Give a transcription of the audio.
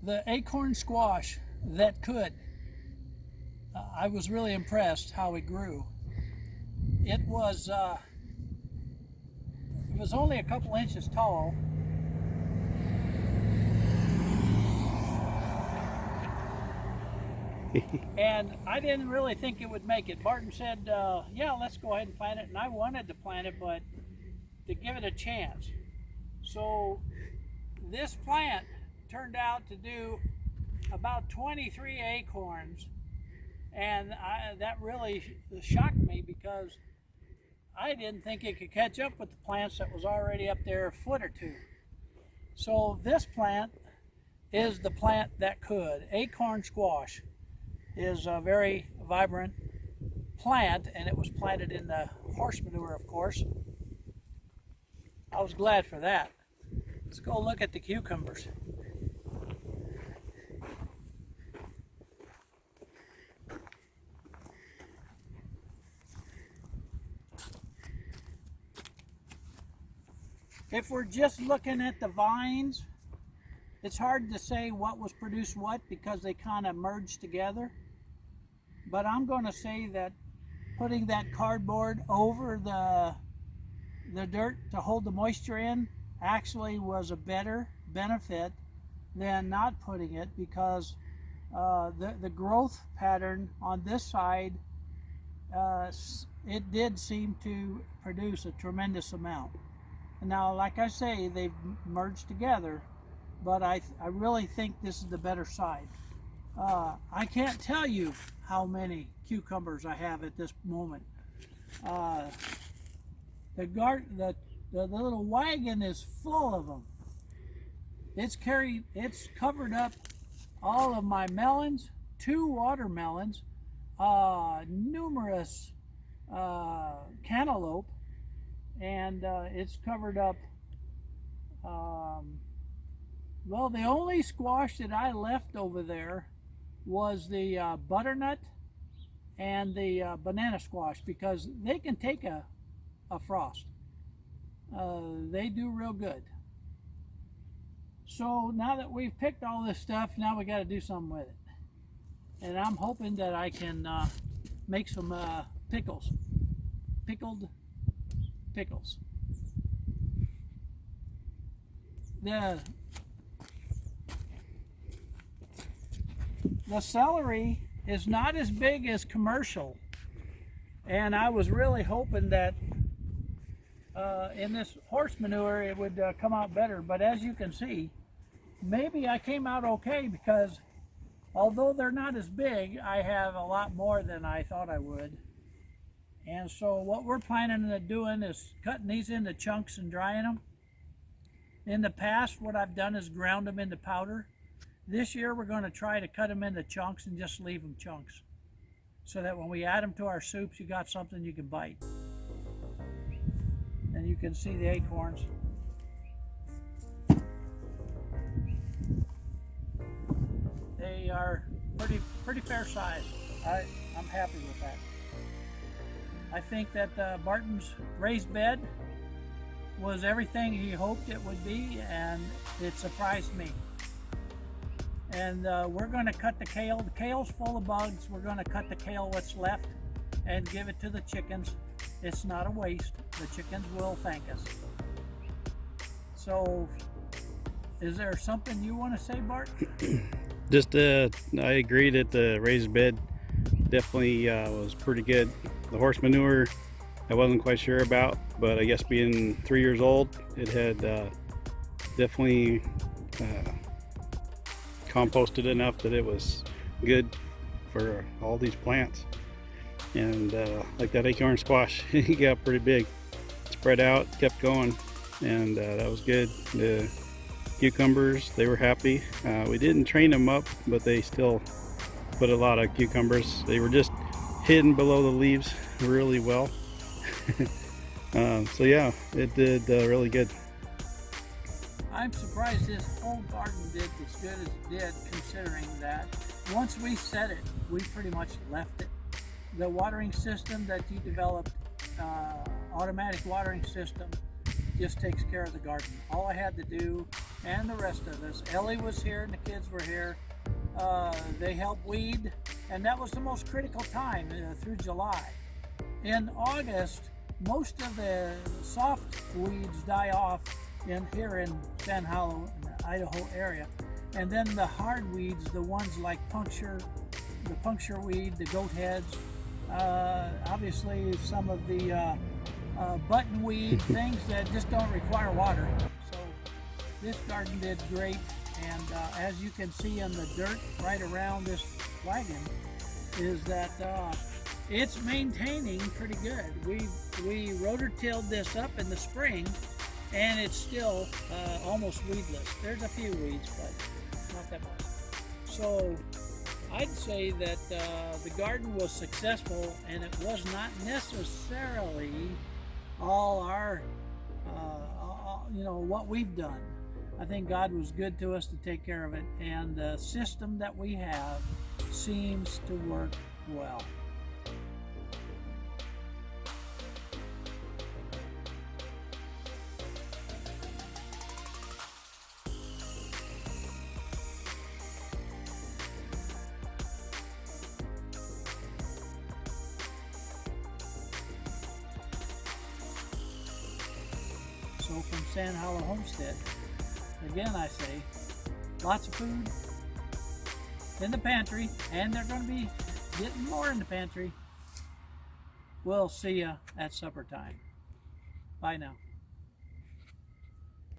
The acorn squash that could. I was really impressed how it grew. It was only a couple inches tall, and I didn't really think it would make it. Barton said, "Yeah, let's go ahead and plant it," and I wanted to plant it, but to give it a chance. So this plant turned out to do about 23 acorns, and that really shocked me because I didn't think it could catch up with the plants that was already up there a foot or two. So this plant is the plant that could. Acorn squash is a very vibrant plant, and it was planted in the horse manure, of course. I was glad for that. Let's go look at the cucumbers. If we're just looking at the vines, it's hard to say what was produced what because they kind of merged together. But I'm going to say that putting that cardboard over the dirt to hold the moisture in actually was a better benefit than not putting it, because the growth pattern on this side, it did seem to produce a tremendous amount. Now, like I say, they've merged together, but I really think this is the better side. I can't tell you how many cucumbers I have at this moment. The little wagon is full of them. It's covered up all of my melons, 2 watermelons, numerous cantaloupe, and it's covered up. Well, the only squash that I left over there was the butternut and the banana squash, because they can take a frost. They do real good. So now that we've picked all this stuff, now we got to do something with it. And I'm hoping that I can make some pickles. Pickled pickles. The celery is not as big as commercial, and I was really hoping that in this horse manure it would come out better, but as you can see, maybe I came out okay, because although they're not as big, I have a lot more than I thought I would. And so what we're planning on doing is cutting these into chunks and drying them. In the past, what I've done is ground them into powder. This year we're going to try to cut them into chunks and just leave them chunks, so that when we add them to our soups, you got something you can bite. And you can see the acorns. They are pretty fair size. I'm happy with that. I think that Barton's raised bed was everything he hoped it would be, and it surprised me. And we're going to cut the kale. The kale's full of bugs. We're going to cut the kale what's left and give it to the chickens. It's not a waste. The chickens will thank us. So, is there something you want to say, Bart? Just I agree that the raised bed definitely was pretty good. The horse manure I wasn't quite sure about, but I guess being 3 years old, it had definitely composted enough that it was good for all these plants. And like that acorn squash, he got pretty big, spread out, kept going, and that was good. The cucumbers, they were happy. We didn't train them up, but they still put a lot of cucumbers. They were just hidden below the leaves really well. So yeah, it did really good. I'm surprised this whole garden did as good as it did, considering that once we set it, we pretty much left it. The watering system that you developed, automatic watering system, just takes care of the garden. All I had to do, and the rest of us, Ellie was here and the kids were here. They helped weed, and that was the most critical time through July. In August, most of the soft weeds die off here in Sand Hollow, in the Idaho area. And then the hard weeds, the ones like the puncture weed, the goat heads, obviously some of the button weed, things that just don't require water. So this garden did great, and as you can see in the dirt right around this wagon, is that it's maintaining pretty good. We rotor-tilled this up in the spring, and it's still almost weedless. There's a few weeds, but not that much. So I'd say that the garden was successful, and it was not necessarily all our, what we've done. I think God was good to us to take care of it, and the system that we have seems to work well. So from Sand Hollow Homestead, again I say, lots of food in the pantry, and they're going to be getting more in the pantry. We'll see you at supper time. Bye now.